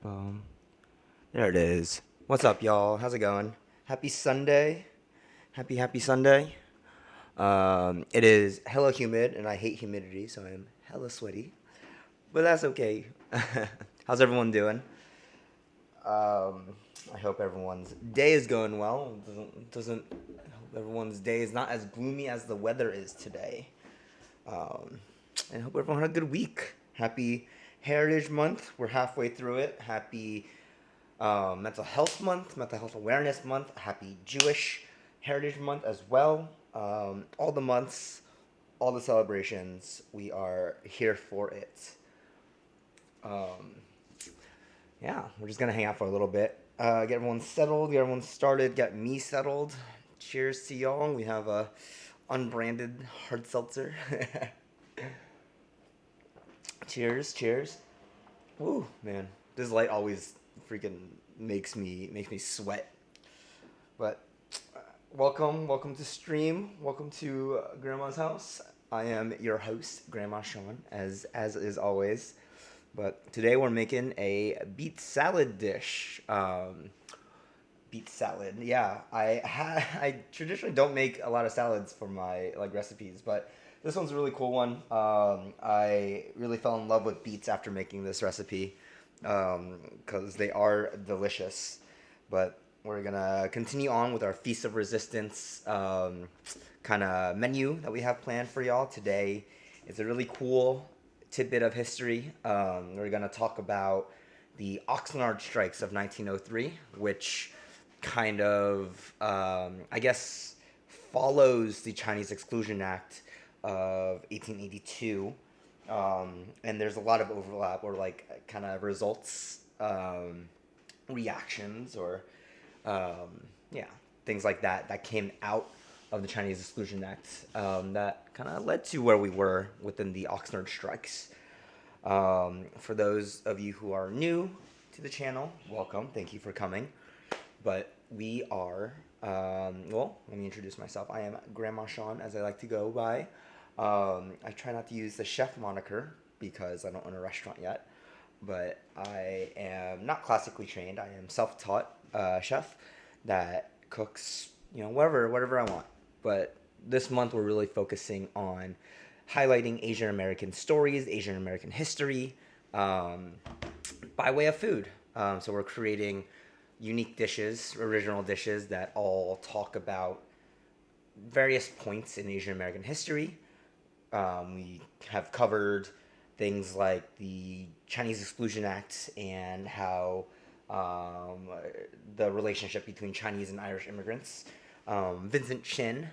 Bum. There it is. What's up, y'all? How's it going? Happy Sunday. Happy Sunday. It is hella humid, and I hate humidity, so I'm hella sweaty. But that's okay. How's everyone doing? I hope everyone's day is going well. Doesn't I hope everyone's day is not as gloomy as the weather is today. Um, and I hope everyone had a good week. Happy Heritage Month. We're halfway through it. Happy Mental Health Month, Mental Health Awareness Month, Happy Jewish Heritage Month as well. All the months, all the celebrations, we are here for it. Um, yeah, we're just gonna hang out for a little bit, get everyone settled, get everyone started, get me settled. Cheers to y'all. We have a unbranded hard seltzer. Cheers. Ooh, man, this light always freaking makes me sweat. But welcome to stream. Welcome to Grandma's house. I am your host, Grandma Sean, as is always. But today we're making a beet salad dish. Beet salad. Yeah, I traditionally don't make a lot of salads for my like recipes, but this one's a really cool one. I really fell in love with beets after making this recipe because they are delicious. But we're gonna continue on with our Feast of Resistance kind of menu that we have planned for y'all today. It's a really cool tidbit of history. We're gonna talk about the Oxnard Strikes of 1903, which kind of, I guess, follows the Chinese Exclusion Act of 1882. And there's a lot of overlap or like kind of results, reactions, or yeah, things like that came out of the Chinese Exclusion Act that kind of led to where we were within the Oxnard Strikes. For those of you who are new to the channel, welcome. Thank you for coming. But we are, well, let me introduce myself. I am Grandma Sean, as I like to go by. I try not to use the chef moniker because I don't own a restaurant yet. But I am not classically trained. I am self-taught chef that cooks, whatever I want. But this month we're really focusing on highlighting Asian American stories, Asian American history, by way of food. So we're creating unique dishes, original dishes that all talk about various points in Asian American history. We have covered things like the Chinese Exclusion Act and how the relationship between Chinese and Irish immigrants. Vincent Chin.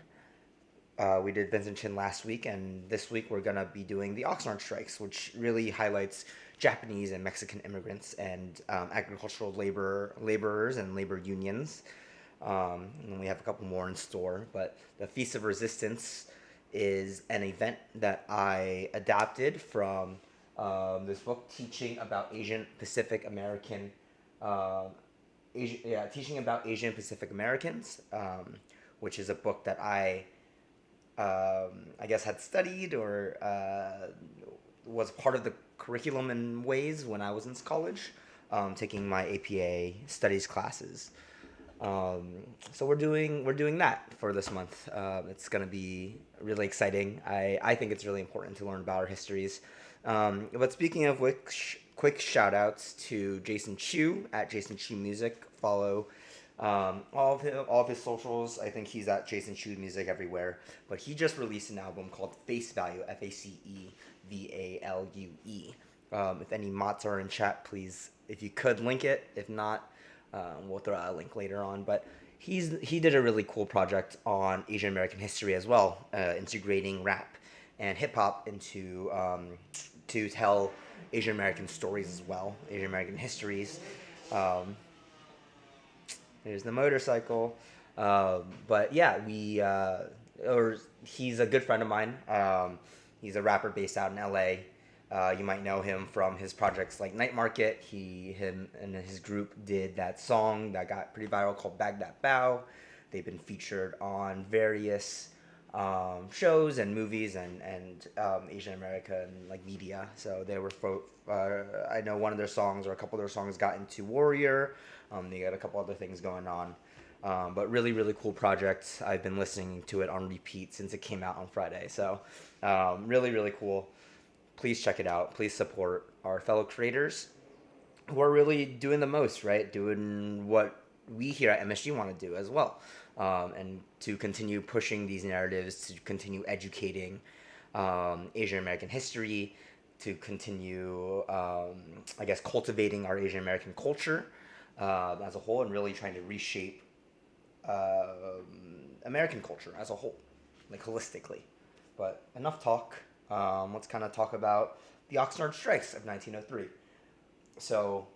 We did Vincent Chin last week, and this week we're gonna be doing the Oxnard Strikes, which really highlights Japanese and Mexican immigrants and agricultural laborers and labor unions. And we have a couple more in store, but the Feast of Resistance is an event that I adapted from this book teaching about Asian Pacific American, teaching about Asian Pacific Americans, which is a book that I guess had studied or was part of the curriculum in ways when I was in college, taking my APA studies classes. So we're doing that for this month. It's gonna be really exciting. I think it's really important to learn about our histories. But speaking of which, quick shout outs to Jason Chu at Jason Chu Music. Follow all of his socials. I think he's at Jason Chu Music everywhere. But he just released an album called Face Value, FACEVALUE. If any mods are in chat, please, if you could link it. If not, we'll throw out a link later on. But he did a really cool project on Asian American history as well, integrating rap and hip hop into to tell Asian American stories as well, Asian American histories. Um, There's the motorcycle. But yeah, or he's a good friend of mine. He's a rapper based out in LA. You might know him from his projects like Night Market. Him, and his group did that song that got pretty viral called "Bag That Bow." They've been featured on various shows and movies and Asian American like media. So they were I know one of their songs or a couple of their songs got into Warrior. They got a couple other things going on. But really, really cool project. I've been listening to it on repeat since it came out on Friday. So really, really cool. Please check it out. Please support our fellow creators who are really doing the most, right? Doing what we here at MSG want to do as well. And to continue pushing these narratives, to continue educating Asian American history, to continue, I guess, cultivating our Asian American culture as a whole, and really trying to reshape American culture as a whole, like holistically. But enough talk. Let's kind of talk about the Oxnard Strikes of 1903. So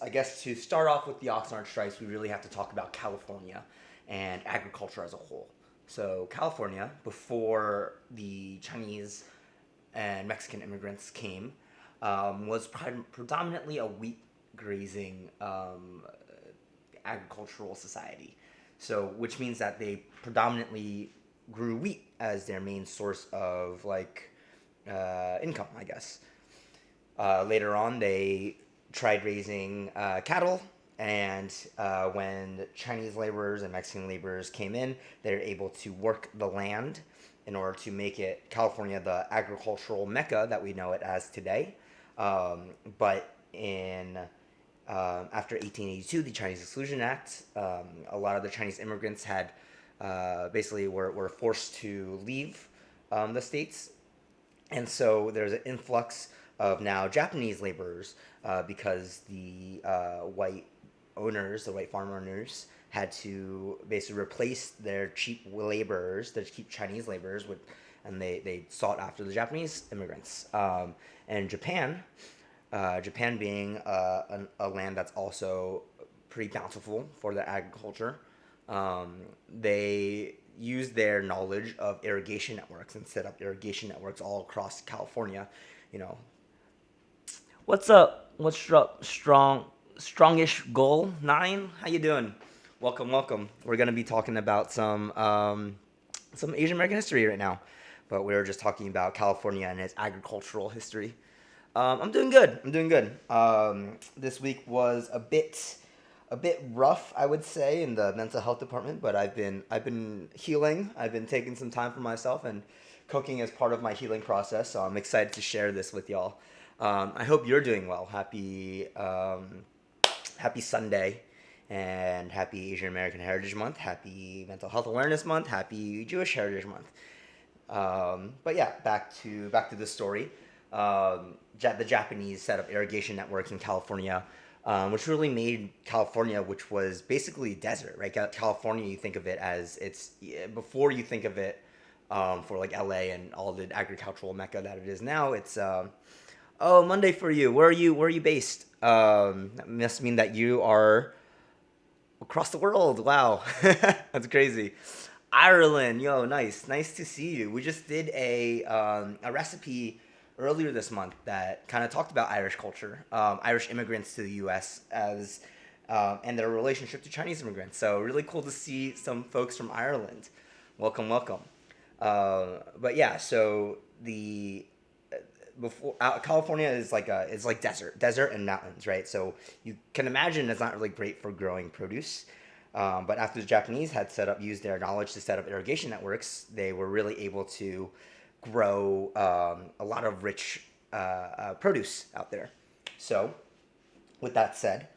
I guess to start off with the Oxnard Strikes, we really have to talk about California and agriculture as a whole. So California, before the Chinese and Mexican immigrants came, was predominantly a wheat grazing agricultural society. So, which means that they predominantly grew wheat as their main source of income, I guess. Later on, they tried raising cattle, and when Chinese laborers and Mexican laborers came in, they were able to work the land in order to make it California the agricultural mecca that we know it as today. But in after 1882, the Chinese Exclusion Act, a lot of the Chinese immigrants had basically were forced to leave the states, and so there's an influx of now Japanese laborers because the white farm owners, had to basically replace their cheap laborers, their cheap Chinese laborers, and they sought after the Japanese immigrants. And Japan being a land that's also pretty bountiful for the agriculture, they used their knowledge of irrigation networks and set up irrigation networks all across California. What's up? What's up? Strongish Goal 9? How you doing? Welcome. We're gonna be talking about some Asian American history right now, but we were just talking about California and its agricultural history. I'm doing good. This week was a bit rough, I would say, in the mental health department, but I've been healing. I've been taking some time for myself, and cooking is part of my healing process. So I'm excited to share this with y'all. I hope you're doing well. Happy Sunday, and happy Asian American Heritage Month. Happy Mental Health Awareness Month. Happy Jewish Heritage Month. But yeah, back to the story. The Japanese set up irrigation networks in California, which really made California, which was basically desert, right? California, you think of it as before you think of it for like LA and all the agricultural mecca that it is now. It's Monday for you. Where are you based? That must mean that you are across the world. Wow, that's crazy. Ireland, yo, nice to see you. We just did a recipe earlier this month that kind of talked about Irish culture, Irish immigrants to the U.S. And their relationship to Chinese immigrants. So really cool to see some folks from Ireland. Welcome. But yeah, so California is like desert and mountains, right? So you can imagine it's not really great for growing produce. But after the Japanese had used their knowledge to set up irrigation networks, they were really able to grow a lot of rich produce out there. So, with that said,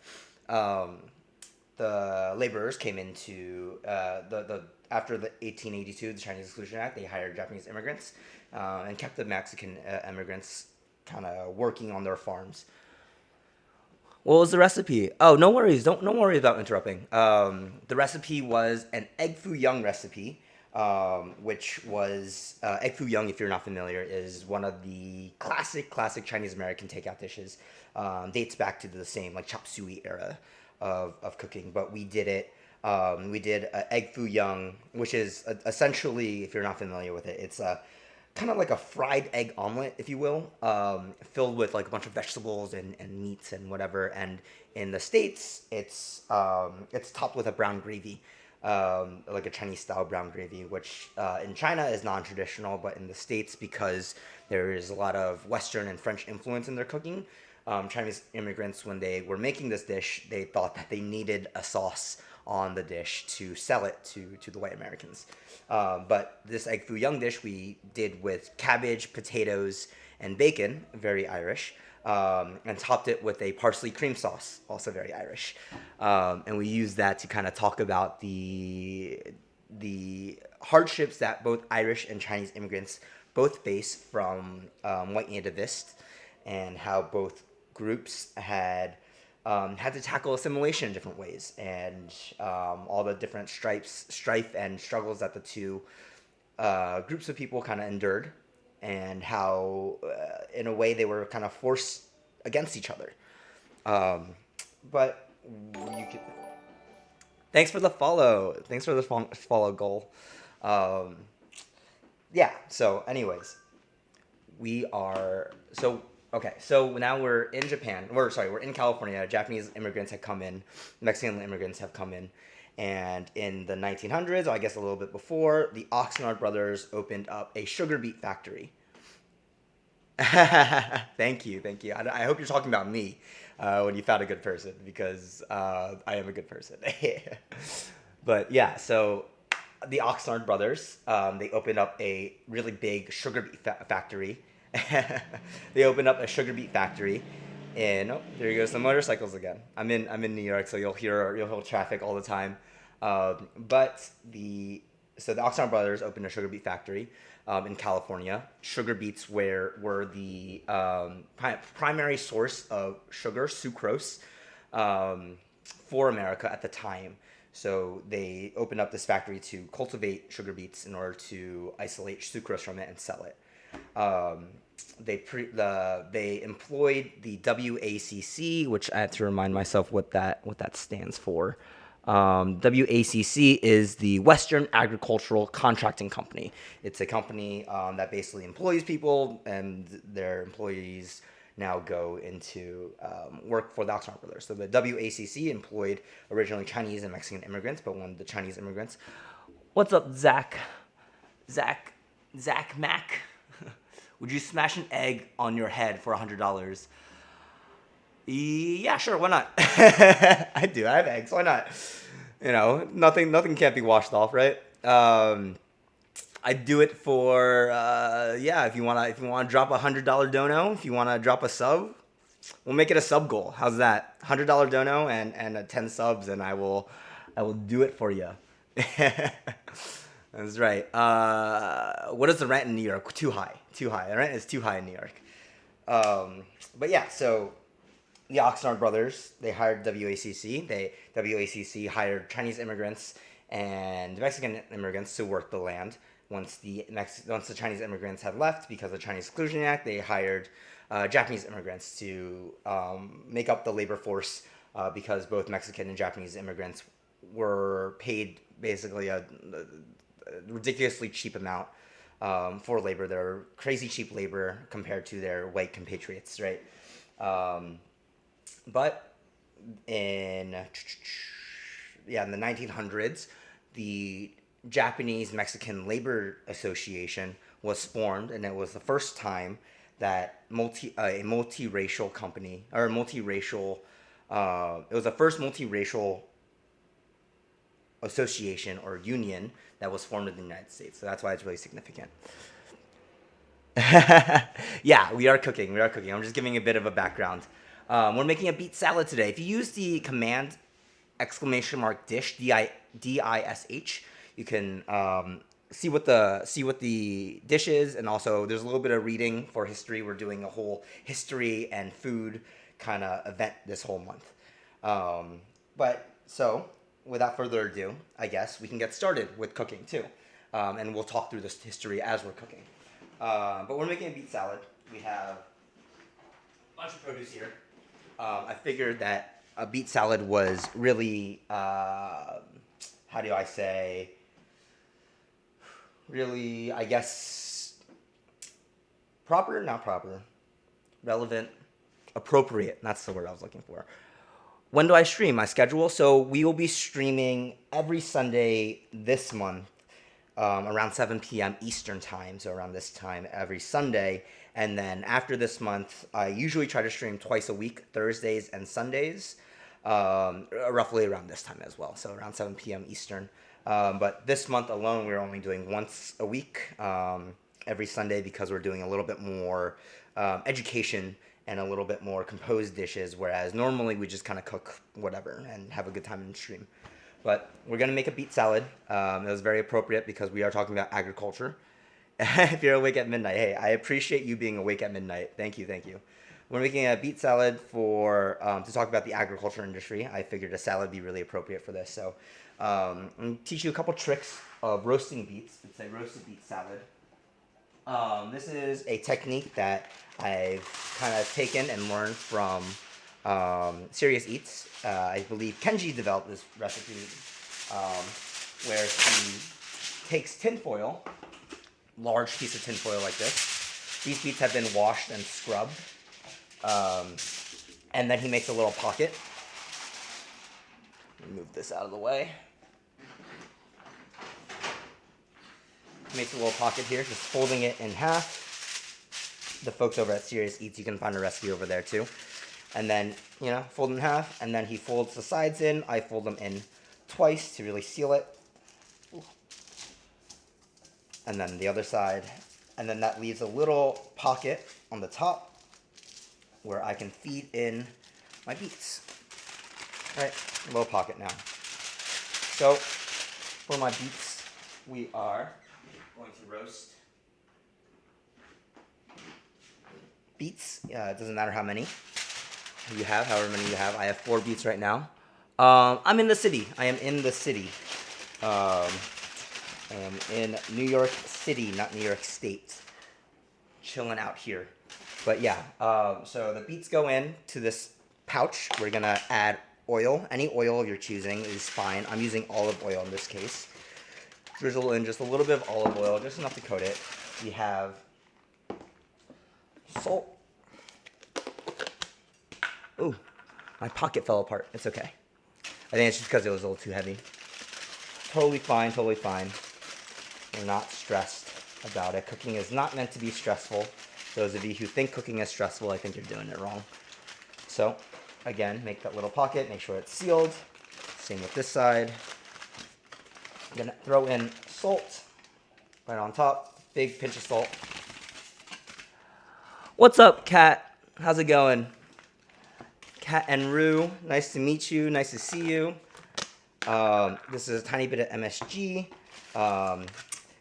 the laborers came into after the 1882, the Chinese Exclusion Act. They hired Japanese immigrants and kept the Mexican immigrants kind of working on their farms. What was the recipe? Oh, no worries. Don't worry about interrupting. The recipe was an egg foo young recipe, which was egg foo young. If you're not familiar, is one of the classic Chinese American takeout dishes. Dates back to the same like chop suey era of cooking. But we did it. We did egg foo young, which is essentially, if you're not familiar with it, it's kind of like a fried egg omelet, if you will, filled with like a bunch of vegetables and meats and whatever. And in the States, it's topped with a brown gravy. like a Chinese style brown gravy, which in China is non-traditional, but in the States, because there is a lot of Western and French influence in their cooking, Chinese immigrants, when they were making this dish, they thought that they needed a sauce on the dish to sell it to the white Americans. But this egg foo young dish we did with cabbage, potatoes, and bacon, very Irish, and topped it with a parsley cream sauce, also very Irish. And we used that to kind of talk about the hardships that both Irish and Chinese immigrants both face from white nativists, and how both groups had to tackle assimilation in different ways, and all the different strife and struggles that the two groups of people kind of endured, and how, in a way, they were kind of forced against each other. But you can. Thanks for the follow. Thanks for the follow goal. Yeah. So, anyways, we are okay. So now we're in Japan. We're in California. Japanese immigrants have come in. Mexican immigrants have come in. And in the 1900s, or I guess a little bit before, the Oxnard brothers opened up a sugar beet factory. Thank you. I hope you're talking about me when you found a good person, because I am a good person. But yeah, so the Oxnard brothers, they opened up a really big sugar beet factory. They opened up a sugar beet factory, and there goes the motorcycles again. I'm in New York, so you'll hear traffic all the time. But the Oxnard brothers opened a sugar beet factory in California. Sugar beets were the primary source of sugar, sucrose, for America at the time. So they opened up this factory to cultivate sugar beets in order to isolate sucrose from it and sell it. They employed the WACC, which I have to remind myself what that stands for. WACC is the Western Agricultural Contracting Company. It's a company that basically employs people, and their employees now go into work for the Oxnard brothers. So the WACC employed originally Chinese and Mexican immigrants, but one of the Chinese immigrants. What's up, Zach Mack? Would you smash an egg on your head for $100? Yeah, sure. Why not? I do. I have eggs. Why not? Nothing can't be washed off, right? I do it for If you wanna drop $100 dono, if you wanna drop a sub, we'll make it a sub goal. How's that? $100 dono and 10 subs, and I will do it for you. That's right. What is the rent in New York? Too high. The rent is too high in New York. But yeah, so the Oxnard brothers, they hired WACC. WACC hired Chinese immigrants and Mexican immigrants to work the land. Once the Chinese immigrants had left because of the Chinese Exclusion Act, they hired Japanese immigrants to make up the labor force, because both Mexican and Japanese immigrants were paid basically a ridiculously cheap amount for labor. They're crazy cheap labor compared to their white compatriots, right? But in the 1900s, the Japanese Mexican Labor Association was formed, and it was the first time that it was the first multiracial association or union that was formed in the United States. So that's why it's really significant. Yeah, we are cooking. I'm just giving a bit of a background. We're making a beet salad today. If you use the command !dish, DISH, you can see what the dish is, and also there's a little bit of reading for history. We're doing a whole history and food kind of event this whole month. But so, without further ado, I guess we can get started with cooking too, and we'll talk through this history as we're cooking. But we're making a beet salad. We have a bunch of produce here. I figured that a beet salad was really, really, I guess, proper, not proper, relevant, appropriate. That's the word I was looking for. When do I stream? My schedule. So we will be streaming every Sunday this month, around 7 p.m. Eastern time. So around this time every Sunday. And then after this month, I usually try to stream twice a week, Thursdays and Sundays, roughly around this time as well. So around 7 p.m. Eastern. But this month alone, we're only doing once a week, every Sunday, because we're doing a little bit more education and a little bit more composed dishes, whereas normally we just kind of cook whatever and have a good time in the stream. But we're gonna make a beet salad. It was very appropriate because we are talking about agriculture. If you're awake at midnight, hey, I appreciate you being awake at midnight. Thank you, thank you. We're making a beet salad for to talk about the agriculture industry. I figured a salad would be really appropriate for this. So I'm gonna teach you a couple tricks of roasting beets. It's a roasted beet salad. This is a technique that I've kind of taken and learned from Serious Eats. I believe Kenji developed this recipe where he takes tinfoil, large piece of tinfoil like this. These beets have been washed and scrubbed. And then he makes a little pocket. Let me move this out of the way. Makes a little pocket here, just folding it in half. The folks over at Serious Eats, you can find a recipe over there too. And then, fold in half, and then he folds the sides in. I fold them in twice to really seal it. And then the other side. And then that leaves a little pocket on the top where I can feed in my beets. All right, a little pocket now. So for my beets, we are going to roast beets. It doesn't matter how many you have, however many you have. I have 4 beets right now. I'm in the city. I am in the city. I am in New York City, not New York State. Chilling out here. But yeah, so the beets go in to this pouch. We're gonna add oil. Any oil you're choosing is fine. I'm using olive oil in this case. Drizzle in just a little bit of olive oil, just enough to coat it. We have salt. Ooh, my pocket fell apart. It's okay. I think it's just because it was a little too heavy. Totally fine, totally fine. We're not stressed about it. Cooking is not meant to be stressful. Those of you who think cooking is stressful, I think you're doing it wrong. So, again, make that little pocket, make sure it's sealed. Same with this side. I'm gonna throw in salt right on top, big pinch of salt. What's up, Kat? How's it going? Kat and Rue, nice to meet you, nice to see you. This is a tiny bit of MSG.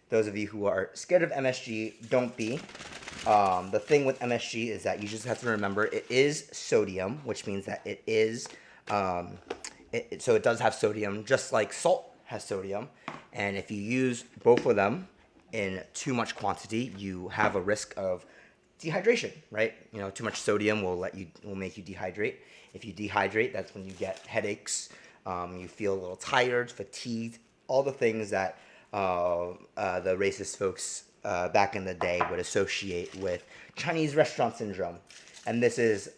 Those of you who are scared of MSG, don't be. The thing with MSG is that you just have to remember it is sodium, which means that it is, so it does have sodium, just like salt has sodium. And if you use both of them in too much quantity, you have a risk of dehydration, right? Too much sodium will make you dehydrate. If you dehydrate, that's when you get headaches. You feel a little tired, fatigued, all the things that the racist folks back in the day would associate with Chinese restaurant syndrome. And this is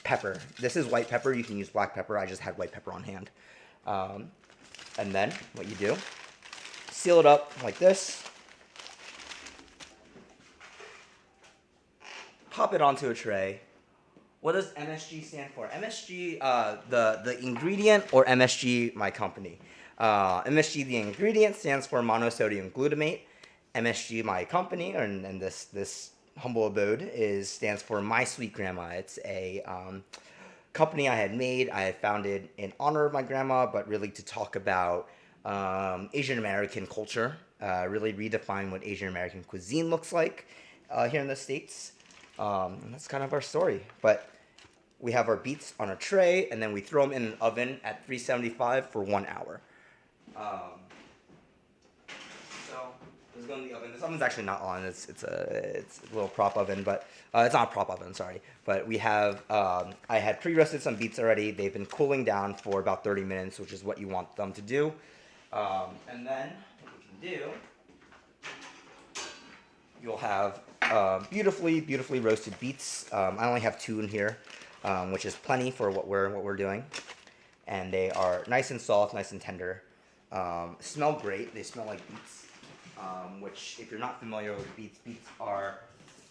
pepper. This is white pepper. You can use black pepper. I just had white pepper on hand. And then what you do, seal it up like this. Pop it onto a tray. What does MSG stand for? MSG, the ingredient, or MSG, my company. MSG, the ingredient, stands for monosodium glutamate. MSG, my company, and this humble abode stands for My Sweet Grandma. It's a company I had made. I had founded in honor of my grandma, but really to talk about Asian American culture, really redefine what Asian American cuisine looks like here in the States. And that's kind of our story. But we have our beets on a tray, and then we throw them in an oven at 375 for 1 hour. So this is going in the oven. This oven's actually not on. It's a little prop oven, but it's not a prop oven. Sorry. But we have I had pre-roasted some beets already. They've been cooling down for about 30 minutes, which is what you want them to do. And then what we can do, you'll have beautifully roasted beets. I only have 2 in here, which is plenty for what we're doing. and they are nice and soft, nice and tender. Smell great. They smell like beets, which, if you're not familiar with beets, beets are,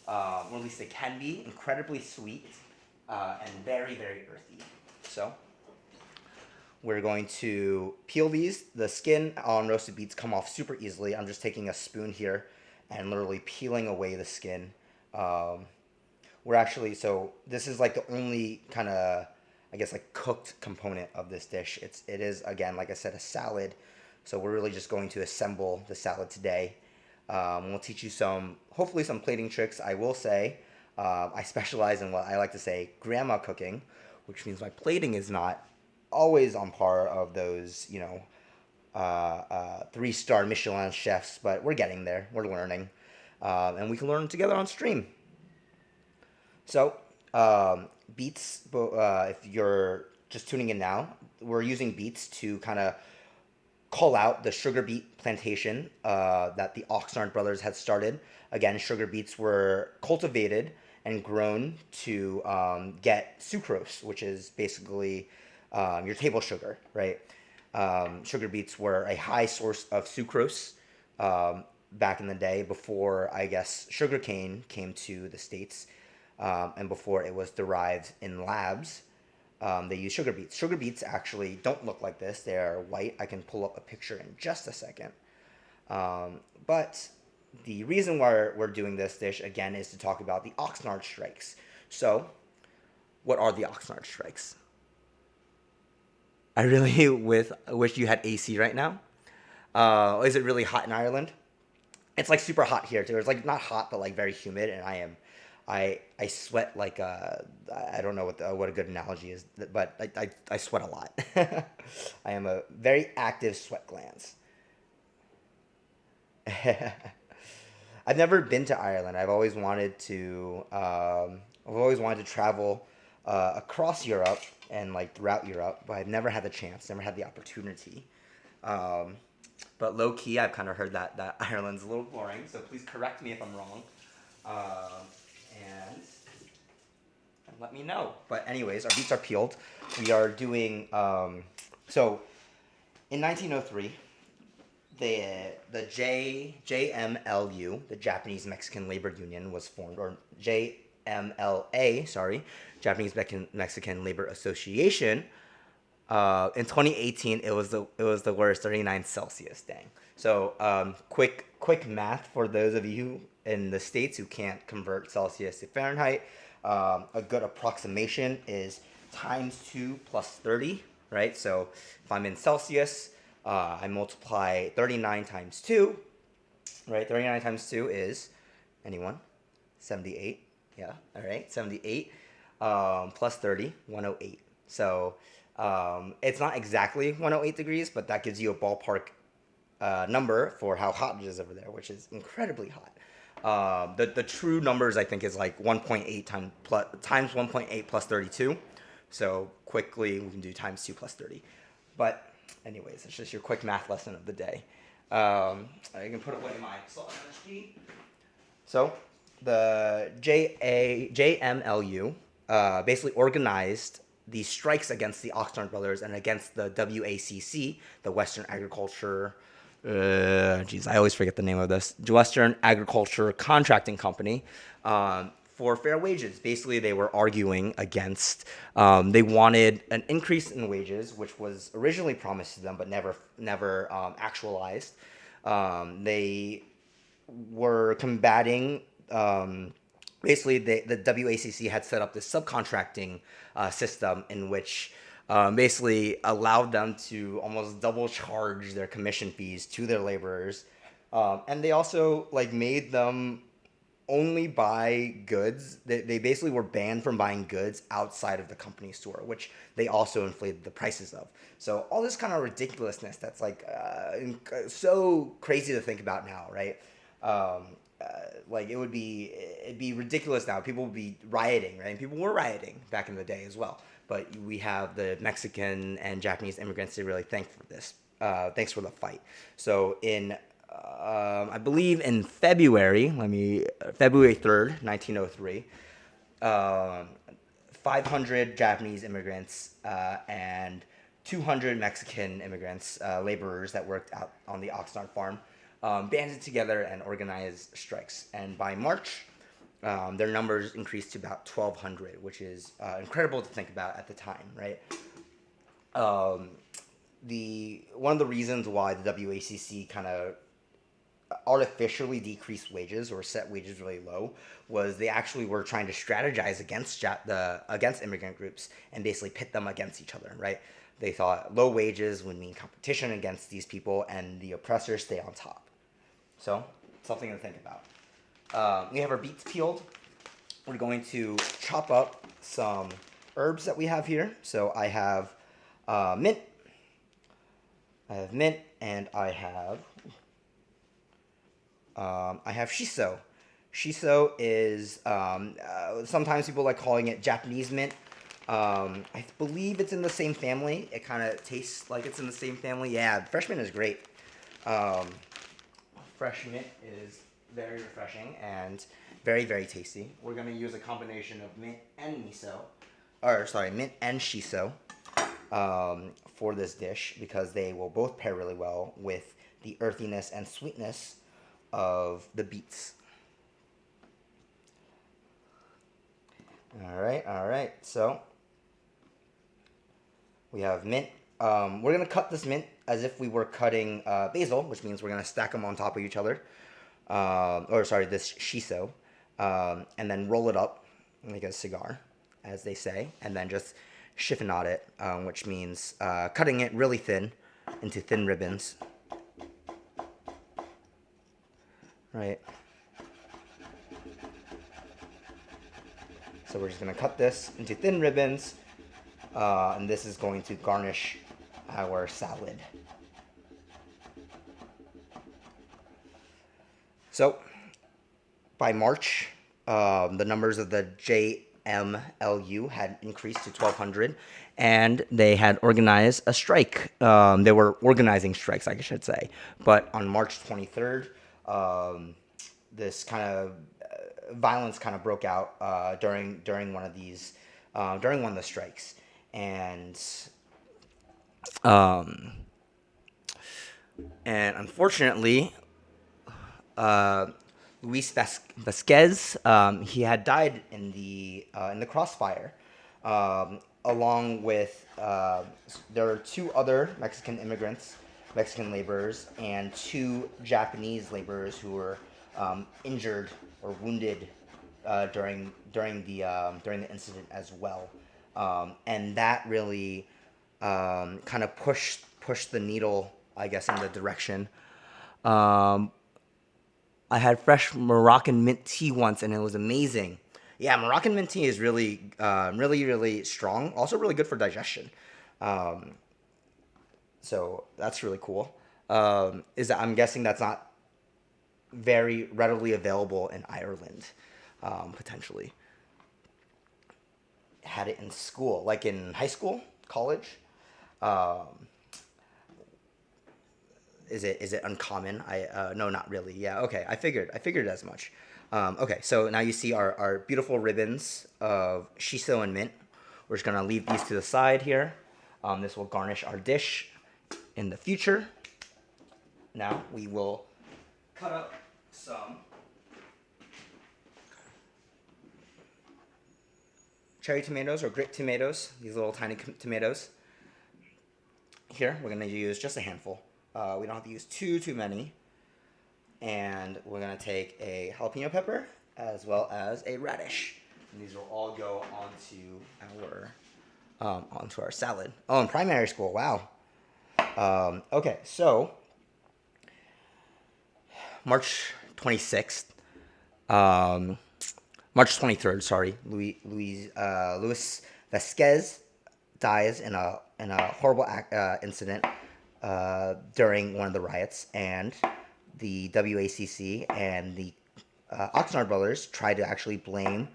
or at least they can be, incredibly sweet and very, very earthy. So we're going to peel these. The skin on roasted beets come off super easily. I'm just taking a spoon here and literally peeling away the skin. So this is like the only kind of, I guess, like cooked component of this dish. It is, again, like I said, a salad. So we're really just going to assemble the salad today. We'll teach you hopefully some plating tricks. I will say, I specialize in what I like to say, grandma cooking, which means my plating is not always on par of those, 3-star Michelin chefs, but we're getting there. We're learning. And we can learn together on stream. So, beets, if you're just tuning in now, we're using beets to kind of call out the sugar beet plantation that the Oxnard brothers had started. Again, sugar beets were cultivated and grown to get sucrose, which is basically your table sugar, right? Sugar beets were a high source of sucrose back in the day before, I guess, sugarcane came to the States. And before it was derived in labs, they used sugar beets. Sugar beets actually don't look like this. They're white. I can pull up a picture in just a second. But the reason why we're doing this dish, again, is to talk about the Oxnard Strikes. So, what are the Oxnard Strikes? I really wish you had AC right now. Is it really hot in Ireland? It's like super hot here too. It's like not hot, but like very humid, and I sweat like I don't know what a good analogy is, but I sweat a lot. I am a very active sweat glands. I've never been to Ireland. I've always wanted to. I've always wanted to travel across Europe and like throughout Europe, but I've never had the chance, never had the opportunity. But low key, I've kind of heard that Ireland's a little boring. So please correct me if I'm wrong. And let me know. But anyways, our beets are peeled. We are doing, so in 1903, the JMLU, the Japanese Mexican Labor Union, was formed, or JMLA, sorry, Japanese Mexican Labor Association. In 2018, it was the worst, 39 Celsius. Dang. So quick math for those of you in the States who can't convert Celsius to Fahrenheit. A good approximation is times 2 plus 30, right? So if I'm in Celsius, I multiply 39 times 2, right? 39 times 2 is, anyone? 78. Yeah, all right, 78 plus 30, 108. So it's not exactly 108 degrees, but that gives you a ballpark number for how hot it is over there, which is incredibly hot. The true numbers, I think, is like 1.8 times 1.8 plus 32. So quickly we can do times 2 plus 30. But anyways, it's just your quick math lesson of the day. I can put away my salt energy. So the JMLU basically organized the strikes against the Oxnard brothers and against the WACC, the Western Agriculture. I always forget the name of this. Western Agriculture Contracting Company, for fair wages. Basically, they were arguing against. They wanted an increase in wages, which was originally promised to them, but never actualized. They were combating. Basically, the WACC had set up this subcontracting system in which basically allowed them to almost double charge their commission fees to their laborers. And they also made them only buy goods. They basically were banned from buying goods outside of the company store, which they also inflated the prices of. So all this kind of ridiculousness that's so crazy to think about now, right? It'd be ridiculous now. People would be rioting, right? And people were rioting back in the day as well. But we have the Mexican and Japanese immigrants to really thank for this. Thanks for the fight. So I believe in February 3rd, 1903, 500 Japanese immigrants and 200 Mexican immigrants, laborers that worked out on the Oxnard farm, banded together and organized strikes. And by March, their numbers increased to about 1,200, which is incredible to think about at the time, right? One of the reasons why the WACC kind of artificially decreased wages or set wages really low was they actually were trying to strategize against immigrant groups and basically pit them against each other, right? They thought low wages would mean competition against these people and the oppressors stay on top. So, something to think about. We have our beets peeled. We're going to chop up some herbs that we have here. So I have mint. And I have shiso. Shiso is sometimes people like calling it Japanese mint. I believe it's in the same family. It kind of tastes like it's in the same family. Yeah, fresh mint is great. Fresh mint is very refreshing and very, very tasty. We're going to use a combination of mint and mint and shiso for this dish because they will both pair really well with the earthiness and sweetness of the beets. All right. So we have mint. We're going to cut this mint as if we were cutting basil, which means we're going to stack them on top of each other. This shiso. And then roll it up like a cigar, as they say, and then just chiffonade it, which means cutting it really thin into thin ribbons. Right. So we're just going to cut this into thin ribbons, and this is going to garnish our salad. So, by March, the numbers of the JMLU had increased to 1,200, and they had organized a strike. They were organizing strikes, I should say. But on March 23rd, this kind of violence kind of broke out during one of the strikes, and unfortunately, Luis Vasquez, he had died in the crossfire, along with there were two other Mexican laborers, and two Japanese laborers who were injured or wounded during the incident as well, and that really kind of pushed the needle, I guess, in the direction. I had fresh Moroccan mint tea once, and it was amazing. Yeah, Moroccan mint tea is really, really strong. Also, really good for digestion. So that's really cool. I'm guessing that's not very readily available in Ireland, potentially. Had it in school, like in high school, college. Is it uncommon? No, not really. Yeah, okay. I figured as much. Okay, so now you see our beautiful ribbons of shiso and mint. We're just gonna leave these to the side here. This will garnish our dish in the future. Now we will cut up some cherry tomatoes or grape tomatoes. These little tiny tomatoes. Here we're gonna use just a handful. We don't have to use too many. And we're going to take a jalapeno pepper as well as a radish. And these will all go onto our salad. Oh, in primary school. Wow. Okay, so March 26th. March 23rd, sorry. Luis Vasquez dies in a horrible incident during one of the riots, and the WACC and the Oxnard brothers tried to actually blame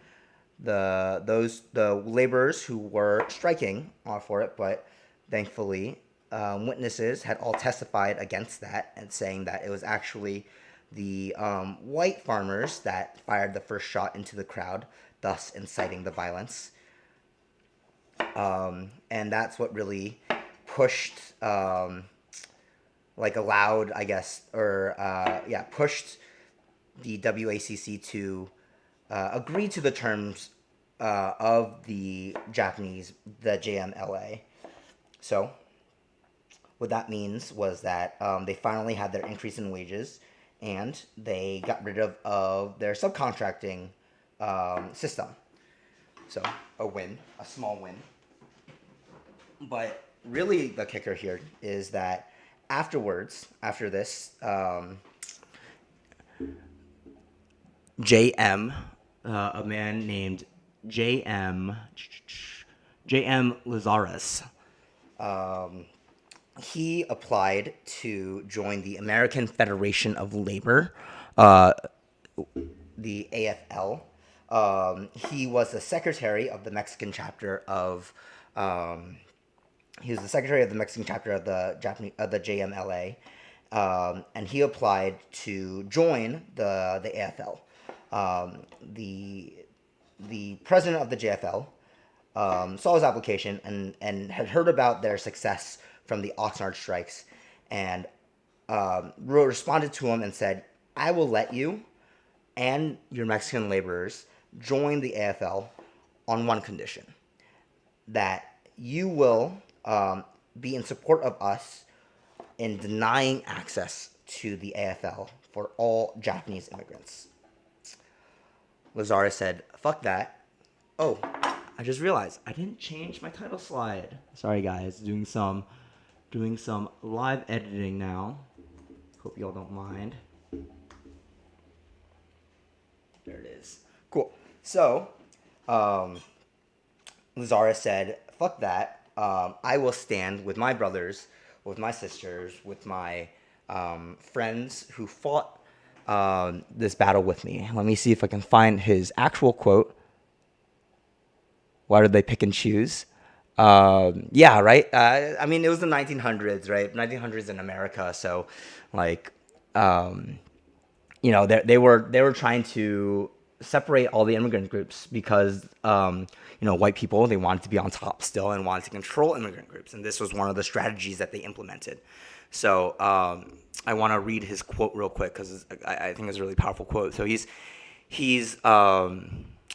the laborers who were striking for it, but thankfully witnesses had all testified against that and saying that it was actually the white farmers that fired the first shot into the crowd, thus inciting the violence. And that's what really pushed, allowed, I guess, or pushed the WACC to agree to the terms of the JMLA. So what that means was that they finally had their increase in wages, and they got rid of their subcontracting system. So a small win. But really the kicker here is that after this, JM, a man named JM Lazarus, he applied to join the American Federation of Labor, the AFL. He was the secretary of the Mexican chapter of the JMLA, and he applied to join the AFL. The president of the JFL saw his application and had heard about their success from the Oxnard Strikes, and responded to him and said, "I will let you and your Mexican laborers join the AFL on one condition, that you will be in support of us in denying access to the AFL for all Japanese immigrants." Lazarus said, "Fuck that." Oh, I just realized I didn't change my title slide. Sorry, guys. Doing some live editing now. Hope y'all don't mind. There it is. Cool. So, Lazarus said, "Fuck that. I will stand with my brothers, with my sisters, with my friends who fought this battle with me." Let me see if I can find his actual quote. Why did they pick and choose? Yeah, right. I mean, it was the 1900s, right? 1900s in America. So, like, they were trying to separate all the immigrant groups because, white people, they wanted to be on top still and wanted to control immigrant groups. And this was one of the strategies that they implemented. So I want to read his quote real quick because I think it's a really powerful quote. So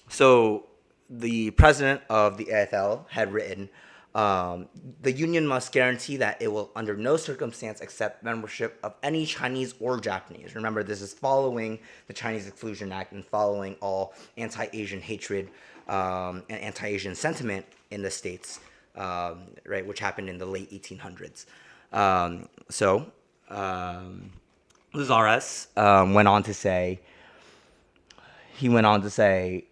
so the president of the AFL had written, "The union must guarantee that it will under no circumstance accept membership of any Chinese or Japanese." Remember, this is following the Chinese Exclusion Act and following all anti-Asian hatred and anti-Asian sentiment in the States, right, which happened in the late 1800s. Lazarus went on to say,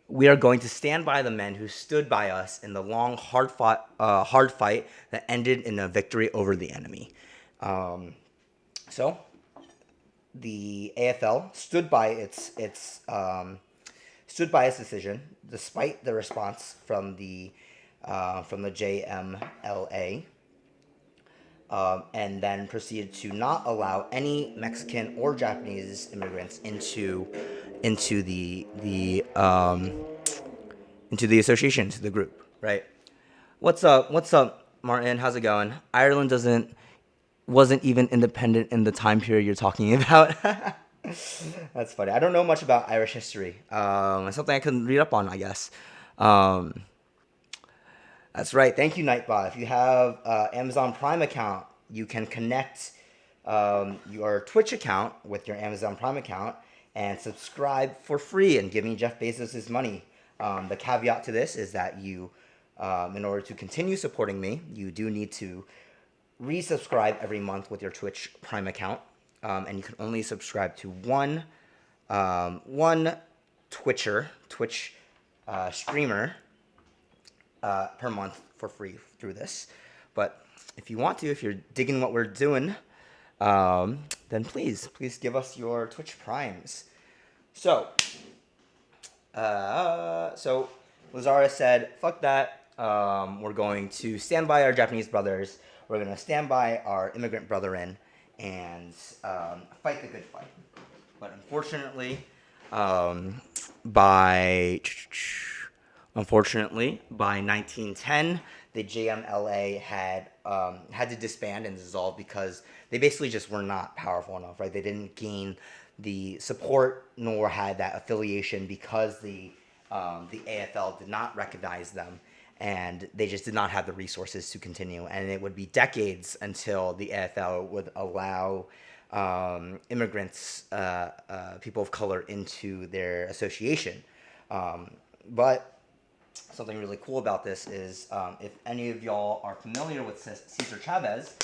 "We are going to stand by the men who stood by us in the long, hard fight that ended in a victory over the enemy." So the AFL stood by its decision despite the response from the JMLA. And then proceeded to not allow any Mexican or Japanese immigrants into the association, to the group, right? What's up, Martin? How's it going? Ireland wasn't even independent in the time period you're talking about. That's funny. I don't know much about Irish history. It's something I can read up on, I guess. That's right. Thank you, Nightbot. If you have Amazon Prime account, you can connect your Twitch account with your Amazon Prime account and subscribe for free and give me Jeff Bezos' money. The caveat to this is that you, in order to continue supporting me, you do need to resubscribe every month with your Twitch Prime account, and you can only subscribe to one Twitch streamer per month for free through this. But if you want to, if you're digging what we're doing, then please give us your Twitch Primes. So Lazarus said, "Fuck that. We're going to stand by our Japanese brothers. We're going to stand by our immigrant brethren and fight the good fight." But unfortunately, by Unfortunately, by 1910, the JMLA had to disband and dissolve because they basically just were not powerful enough, right? They didn't gain the support nor had that affiliation because the AFL did not recognize them, and they just did not have the resources to continue. And it would be decades until the AFL would allow immigrants, people of color, into their association. But something really cool about this is if any of y'all are familiar with Cesar Chavez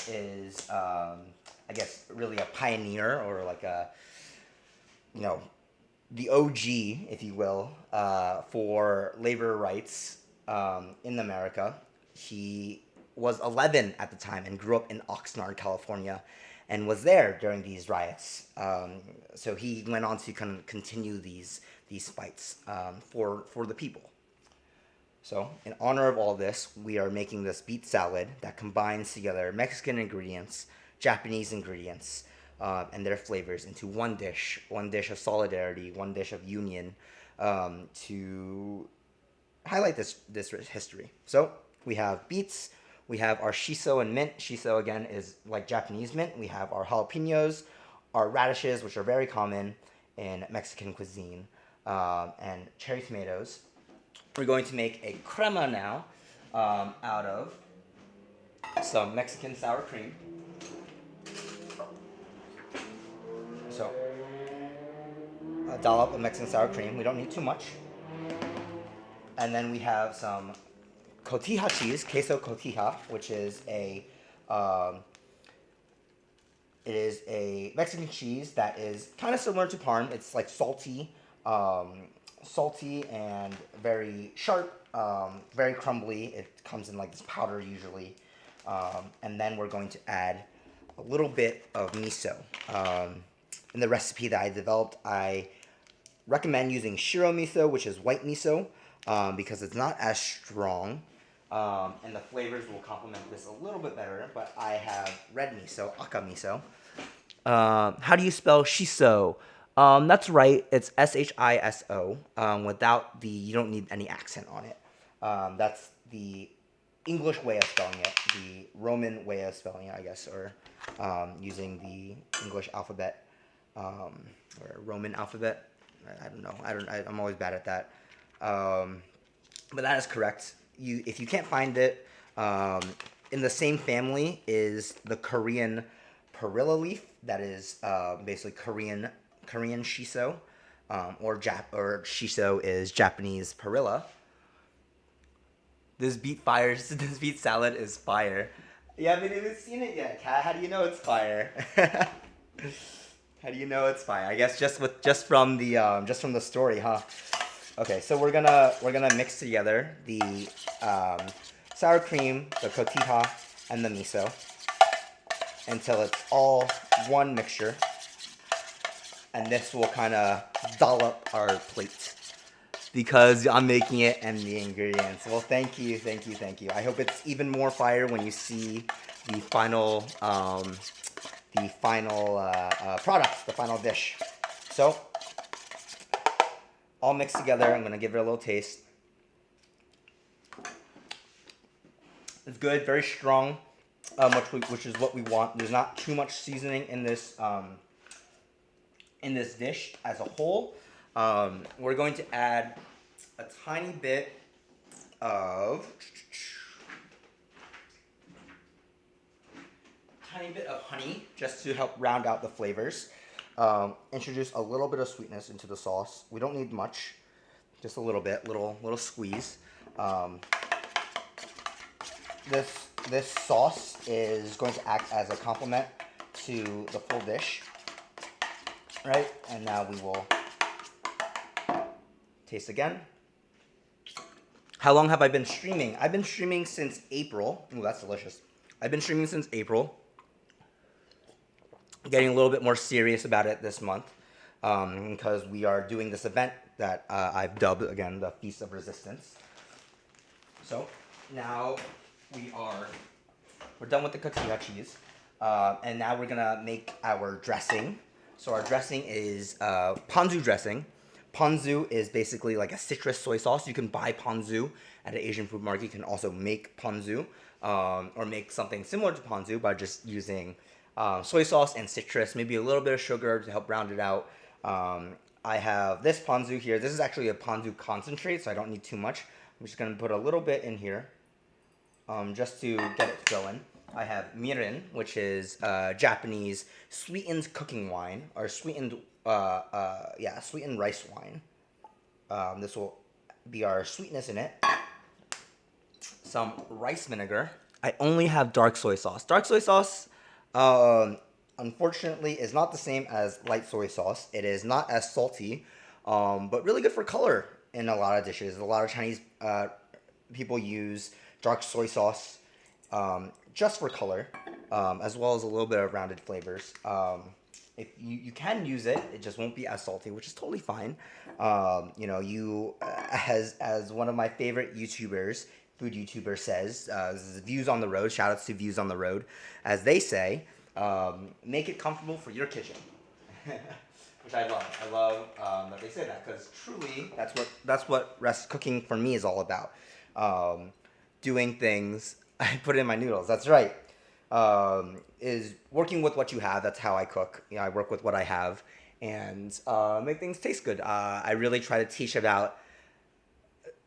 is, I guess, really a pioneer or like a, you know, the OG, if you will, for labor rights in America. He was 11 at the time and grew up in Oxnard, California, and was there during these riots. So he went on to kind of continue these fights for the people. So, in honor of all this, we are making this beet salad that combines together Mexican ingredients, Japanese ingredients, and their flavors into one dish of solidarity, one dish of union, to highlight this history. So, we have beets, we have our shiso and mint. Shiso, again, is like Japanese mint. We have our jalapenos, our radishes, which are very common in Mexican cuisine, and cherry tomatoes. We're going to make a crema now out of some Mexican sour cream. So, a dollop of Mexican sour cream. We don't need too much. And then we have some cotija cheese, queso cotija, which is it is a Mexican cheese that is kind of similar to Parm. It's like salty and very sharp, very crumbly. It comes in like this powder usually. And then we're going to add a little bit of miso. In the recipe that I developed, I recommend using shiro miso, which is white miso, because it's not as strong. And the flavors will complement this a little bit better, but I have red miso, aka miso. How do you spell shiso? That's right, it's Shiso. Without you don't need any accent on it. That's the English way of spelling it, the Roman way of spelling it, I guess, or using the English alphabet, or Roman alphabet. I don't know. I'm always bad at that. But that is correct. If you can't find it, in the same family is the Korean perilla leaf. That is basically Korean shiso, or shiso is Japanese perilla. This beet salad is fire. You haven't even seen it yet, Kat. How do you know it's fire? How do you know it's fire? I guess just from the story, huh? Okay, so we're gonna mix together the sour cream, the cotija, and the miso until it's all one mixture, and this will kind of dollop our plate because I'm making it and the ingredients. Well, thank you. I hope it's even more fire when you see the final product, the final dish. So, all mixed together. I'm gonna give it a little taste. It's good, very strong, which is what we want. There's not too much seasoning in this dish as a whole. We're going to add a tiny bit of honey just to help round out the flavors. Introduce a little bit of sweetness into the sauce. We don't need much, just a little bit, little squeeze. This sauce is going to act as a complement to the full dish, right? And now we will taste again. How long have I been streaming? I've been streaming since April. Ooh, that's delicious. I've been streaming since April. Getting a little bit more serious about it this month, because we are doing this event that I've dubbed, again, the Feast of Resistance. So now we're done with the cotija cheese, and now we're gonna make our dressing. So our dressing is ponzu dressing. Ponzu is basically like a citrus soy sauce. You can buy ponzu at an Asian food market. You can also make ponzu or make something similar to ponzu by just using soy sauce and citrus, maybe a little bit of sugar to help round it out. I have this ponzu here. This is actually a ponzu concentrate, so I don't need too much. I'm just going to put a little bit in here just to get it going. I have mirin, which is Japanese sweetened cooking wine, or sweetened rice wine. This will be our sweetness in it. Some rice vinegar. I only have dark soy sauce. Dark soy sauce, unfortunately, is not the same as light soy sauce. It is not as salty, but really good for color in a lot of dishes. A lot of Chinese people use dark soy sauce just for color, as well as a little bit of rounded flavors. If you can use it, it just won't be as salty, which is totally fine. As one of my favorite YouTubers, food YouTuber says, this is Views on the Road. Shout outs to Views on the Road, as they say, make it comfortable for your kitchen. Which I love. I love that they say that, because truly that's what cooking for me is all about. Doing things. I put it in my noodles. That's right. Is working with what you have. That's how I cook. I work with what I have and make things taste good. I really try to teach about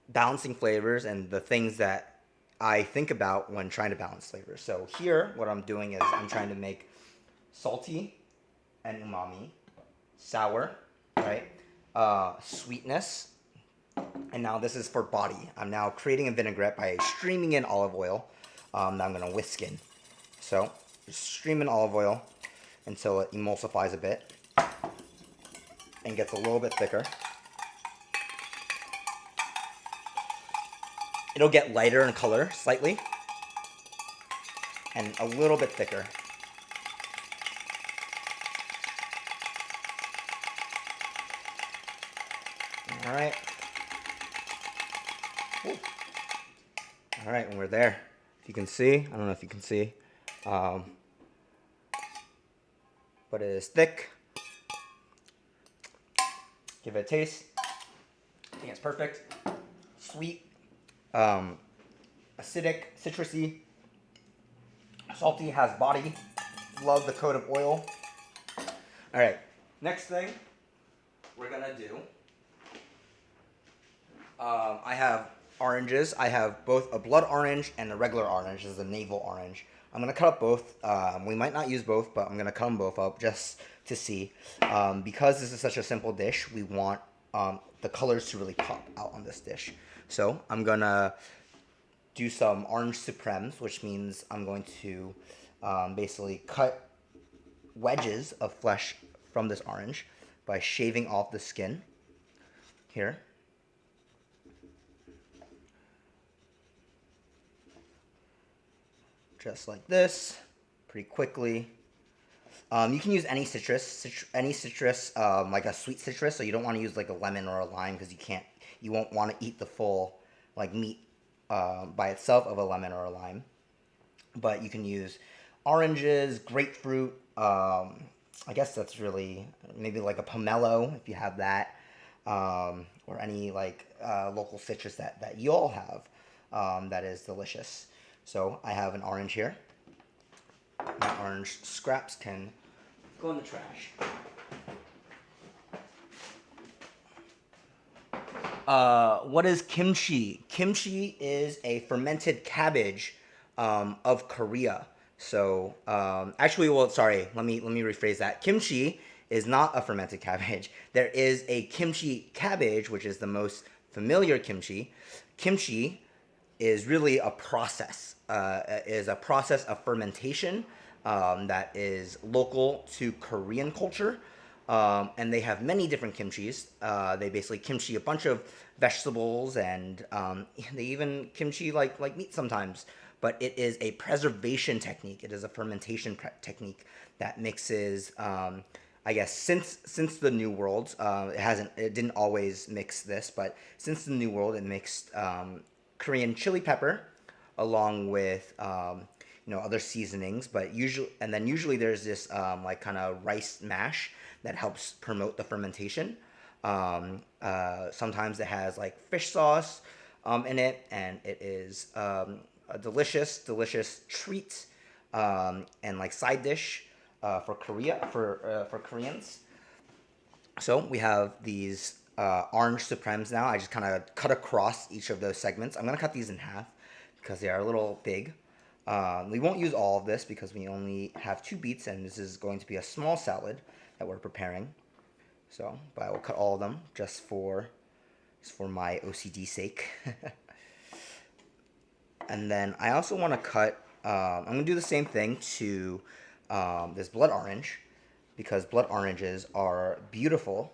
balancing flavors and the things that I think about when trying to balance flavors. So here, what I'm doing is I'm trying to make salty and umami, sour, right? Sweetness. And now this is for body. I'm now creating a vinaigrette by streaming in olive oil that I'm going to whisk in. So just stream in olive oil until it emulsifies a bit and gets a little bit thicker. It'll get lighter in color slightly and a little bit thicker. All right. Ooh. All right, and we're there. If you can see, I don't know if you can see, but it is thick. Give it a taste. I think it's perfect. Sweet, acidic, citrusy, salty, has body. Love the coat of oil. All right, next thing we're gonna do. I have oranges. I have both a blood orange and a regular orange. This is a navel orange. I'm going to cut up both. We might not use both, but I'm going to cut them both up just to see. Because this is such a simple dish, we want the colors to really pop out on this dish. So I'm going to do some orange supremes, which means I'm going to basically cut wedges of flesh from this orange by shaving off the skin here. Just like this, pretty quickly. You can use any citrus, like a sweet citrus. So you don't want to use like a lemon or a lime because you won't want to eat the full like meat by itself of a lemon or a lime. But you can use oranges, grapefruit. I guess that's really maybe like a pomelo if you have that, or any like local citrus that you all have that is delicious. So I have an orange here. My orange scraps can go in the trash. What is kimchi? Kimchi is a fermented cabbage of Korea. So actually, well, sorry, let me rephrase that. Kimchi is not a fermented cabbage. There is a kimchi cabbage, which is the most familiar kimchi. Kimchi is really a process. Is a process of fermentation that is local to Korean culture. And they have many different kimchis. They basically kimchi a bunch of vegetables, and they even kimchi like meat sometimes. But it is a preservation technique. It is a fermentation technique that mixes, I guess, since the New World. It didn't always mix this, but since the New World, it mixed Korean chili pepper along with other seasonings. But usually there's this like kind of rice mash that helps promote the fermentation. Sometimes it has like fish sauce in it, and it is a delicious treat and like side dish for Koreans. So we have these orange supremes now. I just kind of cut across each of those segments. I'm gonna cut these in half because they are a little big. We won't use all of this because we only have 2 beets, and this is going to be a small salad that we're preparing. So, but I will cut all of them just for my OCD sake. And then I also want to cut. I'm gonna do the same thing to this blood orange because blood oranges are beautiful,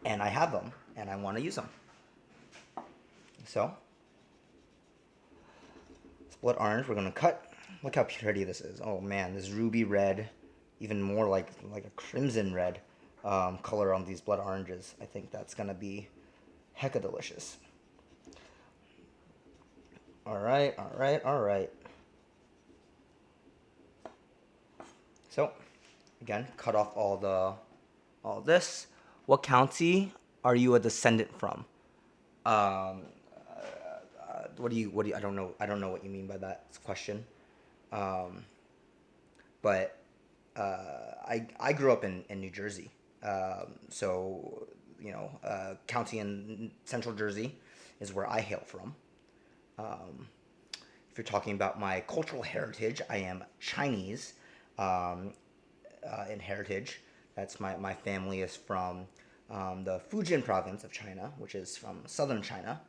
and I have them, and I want to use them. So, this blood orange we're gonna cut. Look how pretty this is. Oh man, this ruby red, even more like a crimson red color on these blood oranges. I think that's gonna be hecka delicious. All right. So, again, cut off all this. What county are you a descendant from? What do you? I don't know. I don't know what you mean by that question. But I grew up in New Jersey. So county in Central Jersey is where I hail from. If you're talking about my cultural heritage, I am Chinese in heritage. That's my family is from the Fujian province of China, which is from southern China.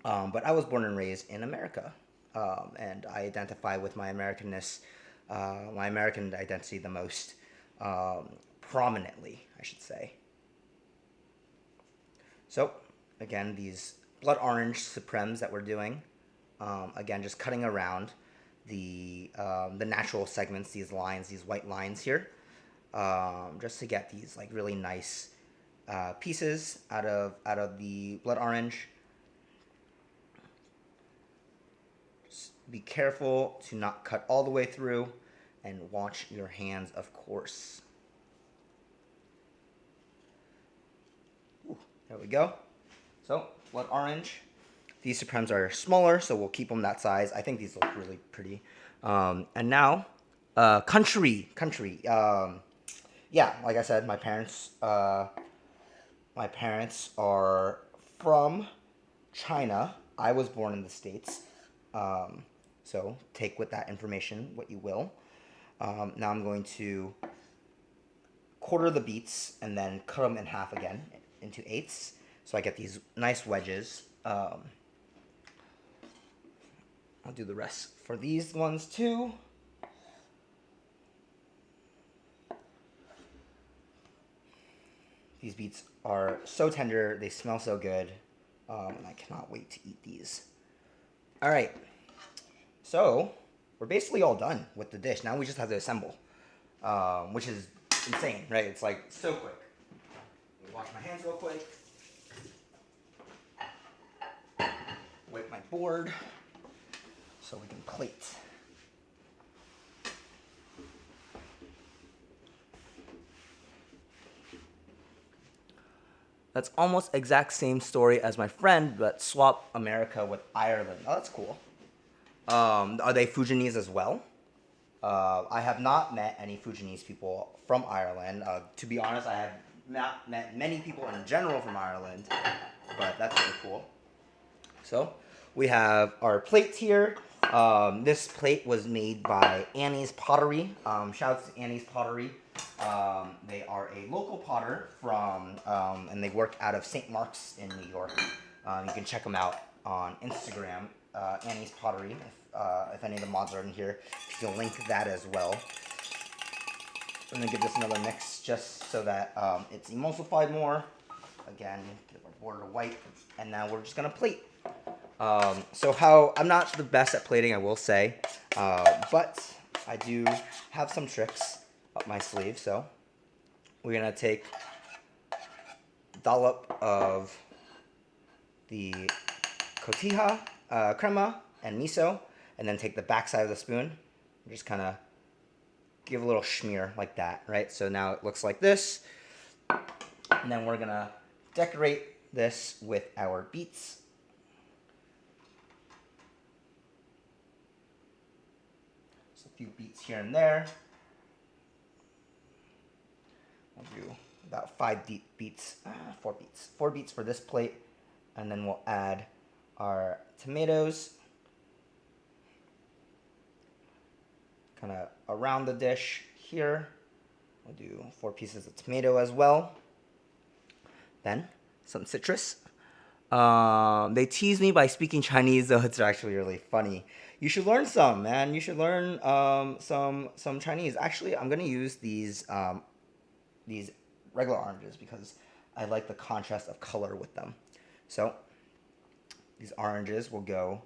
But I was born and raised in America, and I identify with my Americanness, my American identity the most prominently, I should say. So, again, these blood orange supremes that we're doing, again, just cutting around the natural segments, these lines, these white lines here, just to get these like really nice pieces out of the blood orange. Just be careful to not cut all the way through, and wash your hands, of course. Ooh, there we go. So, blood orange. These supremes are smaller, so we'll keep them that size. I think these look really pretty. And now, country. Yeah, like I said, my parents are from China. I was born in the States. So take with that information what you will. Now I'm going to quarter the beets and then cut them in half again into eighths, so I get these nice wedges. I'll do the rest for these ones too. These beets are so tender, they smell so good, and I cannot wait to eat these. All right, so we're basically all done with the dish. Now we just have to assemble, which is insane, right? It's like so quick. Let me wash my hands real quick. Wipe my board so we can plate. That's almost exact same story as my friend, but swap America with Ireland. Oh, that's cool. Are they Fujianese as well? I have not met any Fujianese people from Ireland. To be honest, I have not met many people in general from Ireland, but that's really cool. So we have our plate here. This plate was made by Annie's Pottery. Shout out to Annie's Pottery. They are a local potter and they work out of St. Mark's in New York. You can check them out on Instagram, Annie's Pottery. If any of the mods are in here, you can link that as well. I'm gonna give this another mix just so that it's emulsified more. Again, give our border white, and now we're just gonna plate. So I'm not the best at plating, I will say, but I do have some tricks up my sleeve. So we're gonna take a dollop of the cotija, crema, and miso, and then take the back side of the spoon and just kind of give a little smear like that, right? So now it looks like this. And then we're gonna decorate this with our beets. Just a few beets here and there. We'll do about 5 beets, 4 beets for this plate. And then we'll add our tomatoes kind of around the dish here. We'll do 4 pieces of tomato as well. Then some citrus. They tease me by speaking Chinese, though it's actually really funny. You should learn some, man. You should learn some Chinese. Actually, I'm gonna use these regular oranges because I like the contrast of color with them. So these oranges will go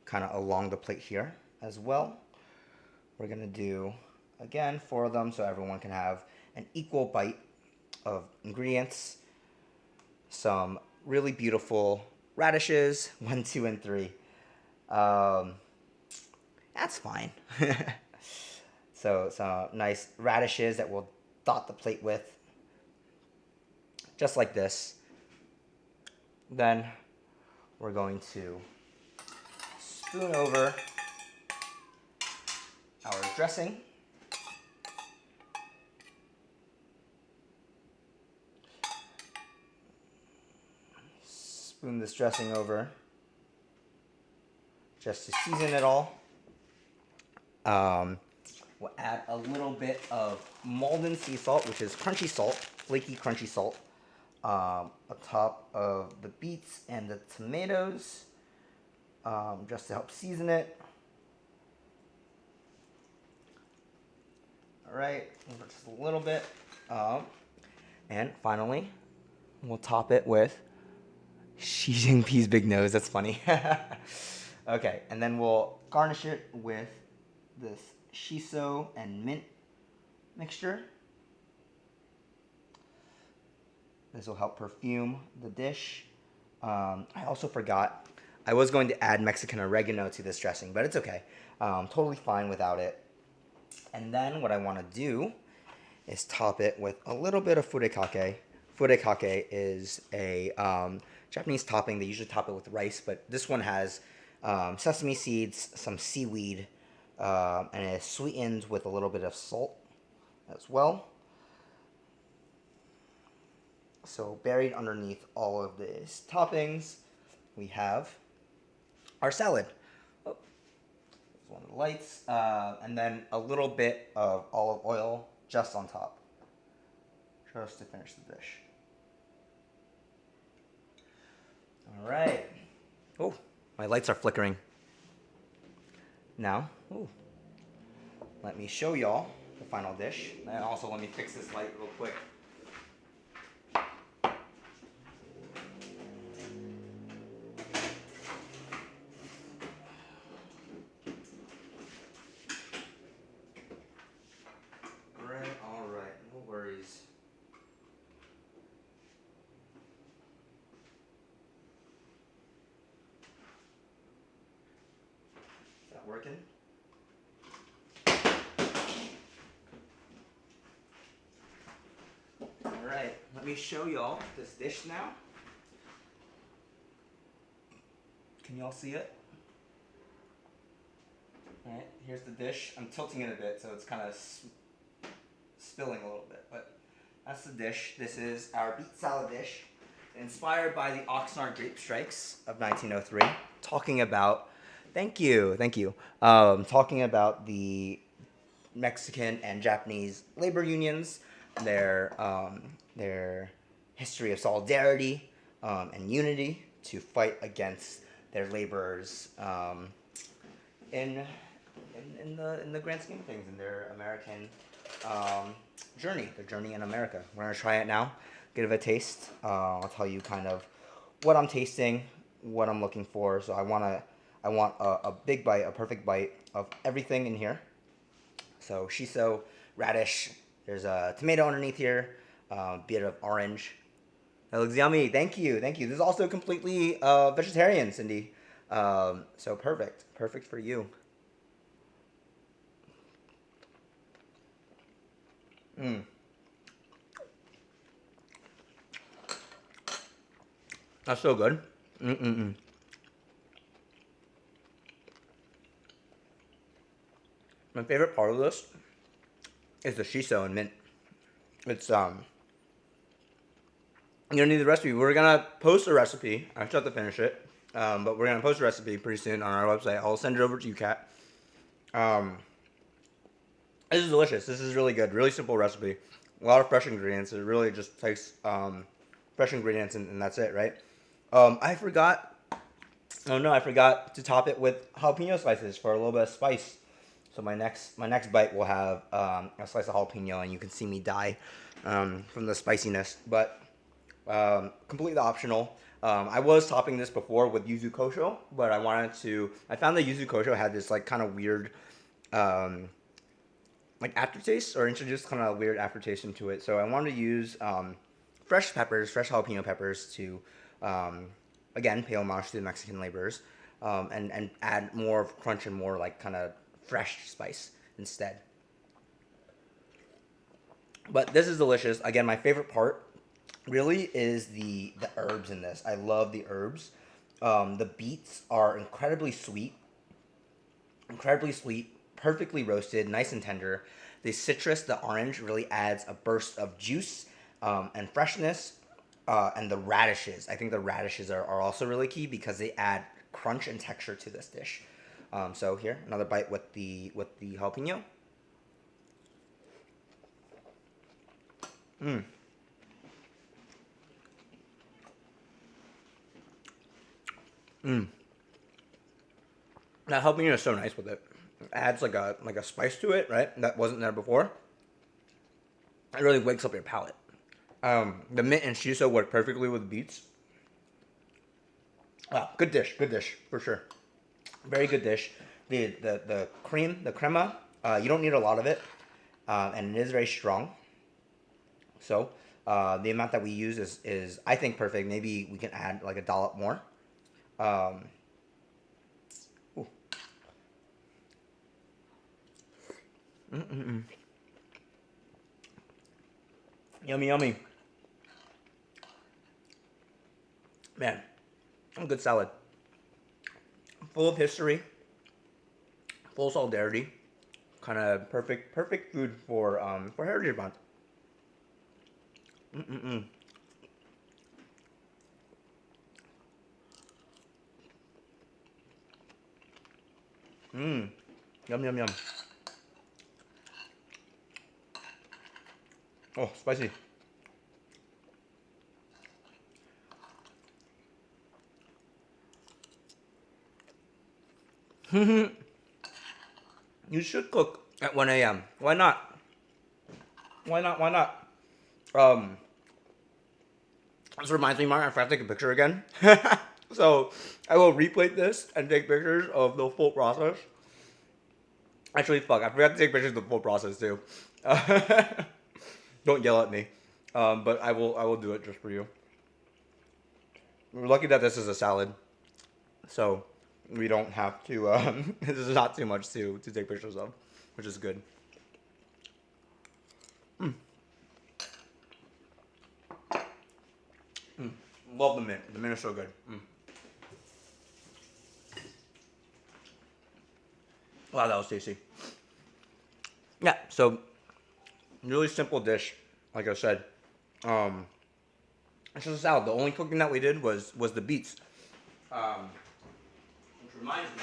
kind of along the plate here as well. We're gonna do again 4 of them so everyone can have an equal bite of ingredients. Some really beautiful radishes, 1, 2, and 3. That's fine. So some nice radishes that we'll dot the plate with, just like this. Then we're going to spoon over our dressing. Spoon this dressing over just to season it all. We'll add a little bit of Malden sea salt, which is crunchy salt, flaky crunchy salt, on top of the beets and the tomatoes, just to help season it. All right, just a little bit. And finally, we'll top it with Xi Jinping's big nose. That's funny. Okay, and then we'll garnish it with this shiso and mint mixture. This will help perfume the dish. I also forgot, I was going to add Mexican oregano to this dressing, but it's okay. Totally fine without it. And then what I want to do is top it with a little bit of furikake. Furikake is a Japanese topping. They usually top it with rice, but this one has sesame seeds, some seaweed, and it is sweetened with a little bit of salt as well. So buried underneath all of these toppings, we have our salad. Oh, one of the lights, and then a little bit of olive oil just on top, just to finish the dish. All right. Oh, my lights are flickering. Now, let me show y'all the final dish. And also let me fix this light real quick. All right, no worries. Is that working? All right, let me show y'all this dish now. Can y'all see it? All right, here's the dish. I'm tilting it a bit, so it's kind of spilling a little bit, but that's the dish. This is our beet salad dish, inspired by the Oxnard grape strikes of 1903, talking about, thank you, talking about the Mexican and Japanese labor unions, their history of solidarity and unity to fight against their laborers in the grand scheme of things, in their American their journey in America. We're gonna try it now, give it a taste. I'll tell you kind of what I'm tasting, what I'm looking for. So I want a big bite, a perfect bite of everything in here. So shiso, radish, there's a tomato underneath here, a bit of orange. That looks yummy. Thank you. This is also completely vegetarian, Cindy. So perfect for you. That's so good. Mm-mm-mm. My favorite part of this is the shiso and mint. It's you don't need the recipe. We're gonna post a recipe. I still have to finish it, but we're gonna post a recipe pretty soon on our website. I'll send it over to you, Kat. Um, this is delicious. This is really good. Really simple recipe. A lot of fresh ingredients. It really just takes fresh ingredients and that's it, right? I forgot. Oh no, I forgot to top it with jalapeno slices for a little bit of spice. So my next bite will have a slice of jalapeno, and you can see me die from the spiciness. But completely optional. I was topping this before with yuzu kosho, but I wanted to. I found that yuzu kosho had this like kind of weird, like aftertaste, or introduced kind of weird aftertaste into it. So I wanted to use fresh peppers, fresh jalapeno peppers to, again, pay homage to the Mexican laborers, and add more of crunch and more like kind of fresh spice instead. But this is delicious. Again, my favorite part really is the herbs in this. I love the herbs. The beets are incredibly sweet, perfectly roasted, nice and tender. The citrus, the orange, really adds a burst of juice and freshness. And the radishes, I think the radishes are also really key because they add crunch and texture to this dish. So here, another bite with the jalapeno. Mm. Mm. That jalapeno is so nice with it. It adds like a spice to it, right? That wasn't there before. It really wakes up your palate. The mint and shiso work perfectly with beets. Wow, good dish for sure. Very good dish. The cream, the crema, you don't need a lot of it, and it is very strong. So the amount that we use is I think perfect. Maybe we can add like a dollop more. Um, ooh. Mm-mm-mm. Yummy, yummy. Man, a good salad. Full of history, full solidarity. Kind of perfect food for Heritage Month. Mm-mm-mm. Mm. Yum, yum, yum. Oh, spicy. You should cook at 1 a.m. Why not? Why not? Why not? Um, this reminds me, Mark, I forgot to take a picture again. So I will replate this and take pictures of the full process. Actually, fuck, I forgot to take pictures of the full process too. Don't yell at me. But I will do it just for you. We're lucky that this is a salad, so we don't have to. This is not too much to take pictures of, which is good. Mm. Love the mint. The mint is so good. Mm. Wow, that was tasty. Yeah, so really simple dish, like I said. Um, it's just a salad. The only cooking that we did was the beets. Um, which reminds me,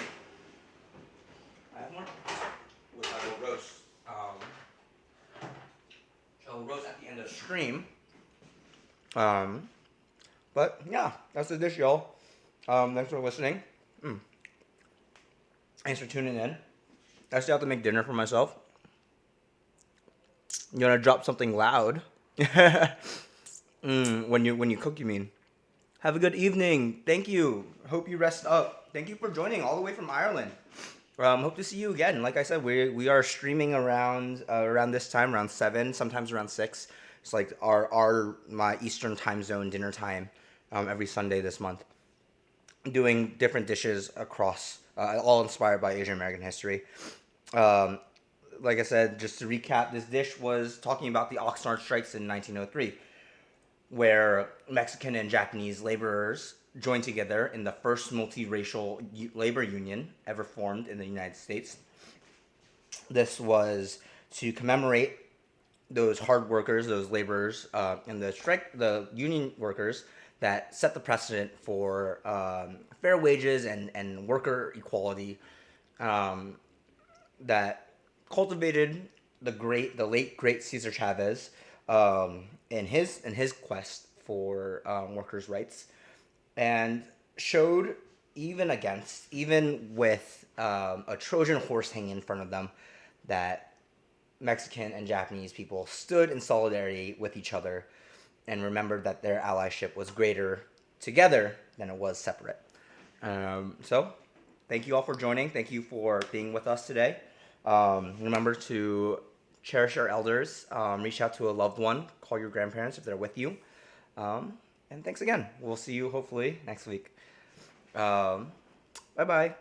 I have more, which I will roast. I will roast at the end of the stream. Um, but yeah, that's the dish, y'all. Thanks for listening. Mm. Thanks for tuning in. I still have to make dinner for myself. You gonna drop something loud? When you cook, you mean? Have a good evening. Thank you. Hope you rest up. Thank you for joining all the way from Ireland. Hope to see you again. Like I said, we are streaming around this time, around 7, sometimes around 6. It's like our my Eastern time zone dinner time, every Sunday this month. Doing different dishes across, all inspired by Asian American history. Um, like I said, just to recap, this dish was talking about the Oxnard Strikes in 1903. where Mexican and Japanese laborers joined together in the first multiracial labor union ever formed in the United States. This was to commemorate those hard workers, those laborers, and the union workers that set the precedent for fair wages and worker equality, that cultivated the late great Cesar Chavez, in his quest for workers' rights, and showed even with a Trojan horse hanging in front of them, that Mexican and Japanese people stood in solidarity with each other and remembered that their allyship was greater together than it was separate. So, thank you all for joining. Thank you for being with us today. Remember to cherish our elders. Reach out to a loved one. Call your grandparents if they're with you. And thanks again. We'll see you hopefully next week. Bye-bye.